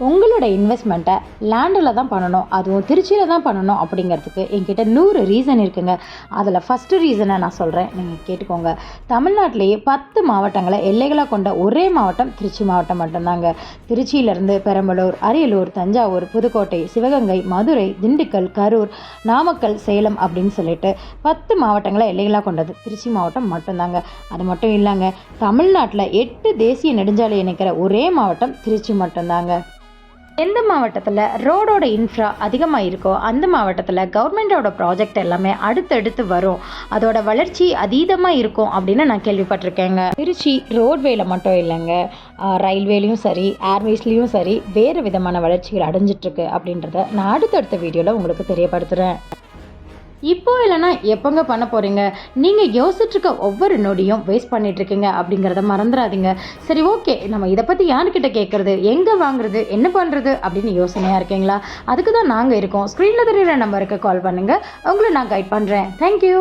உங்களோட இன்வெஸ்ட்மெண்ட்டை லேண்டில் தான் பண்ணணும், அதுவும் திருச்சியில் தான் பண்ணணும் அப்படிங்கிறதுக்கு என்கிட்ட 100 ரீசன் இருக்குங்க. அதில் ஃபஸ்ட்டு ரீசனை நான் சொல்கிறேன், நீங்கள் கேட்டுக்கோங்க. தமிழ்நாட்டிலேயே 10 மாவட்டங்களை எல்லைகளாக கொண்ட ஒரே மாவட்டம் திருச்சி மாவட்டம் மட்டும்தாங்க. திருச்சியிலேருந்து பெரம்பலூர், அரியலூர், தஞ்சாவூர், புதுக்கோட்டை, சிவகங்கை, மதுரை, திண்டுக்கல், கரூர், நாமக்கல், சேலம் அப்படின்னு சொல்லிட்டு 10 மாவட்டங்களை எல்லைகளாக கொண்டது திருச்சி மாவட்டம் மட்டும்தாங்க. அது மட்டும் இல்லைங்க, தமிழ்நாட்டில் 8 தேசிய நெடுஞ்சாலை இணைக்கிற ஒரே மாவட்டம் திருச்சி மட்டும்தாங்க. எந்த மாவட்டத்தில் ரோடோட இன்ஃப்ரா அதிகமாக இருக்கோ அந்த மாவட்டத்தில் கவர்மெண்ட்டோட ப்ராஜெக்ட் எல்லாமே அடுத்தடுத்து வரும், அதோட வளர்ச்சி அதீதமாக இருக்கும் அப்படின்னு நான் கேள்விப்பட்டிருக்கேங்க. திருச்சி ரோட்வேல மட்டும் இல்லைங்க, ரயில்வேலையும் சரி, ஏர்வேஸ்லேயும் சரி வேறு விதமான வளர்ச்சிகள் அடைஞ்சிட்ருக்கு அப்படின்றத நான் அடுத்தடுத்த வீடியோவில் உங்களுக்கு தெரியப்படுத்துகிறேன். இப்போ இல்லைனா எப்போங்க பண்ண போகிறீங்க? நீங்கள் யோசிச்சுருக்க ஒவ்வொரு நொடியும் வேஸ்ட் பண்ணிகிட்ருக்கீங்க அப்படிங்கிறத மறந்துடாதீங்க. சரி, ஓகே, நம்ம இதை பற்றி யார்கிட்ட கேட்குறது, எங்கே வாங்குறது, என்ன பண்ணுறது அப்படின்னு யோசனையாக இருக்கீங்களா? அதுக்கு தான் நாங்கள் இருக்கோம். ஸ்க்ரீனில் தெரியுற நம்பருக்கு கால் பண்ணுங்கள், உங்களை நான் கைட் பண்ணுறேன். தேங்க்யூ.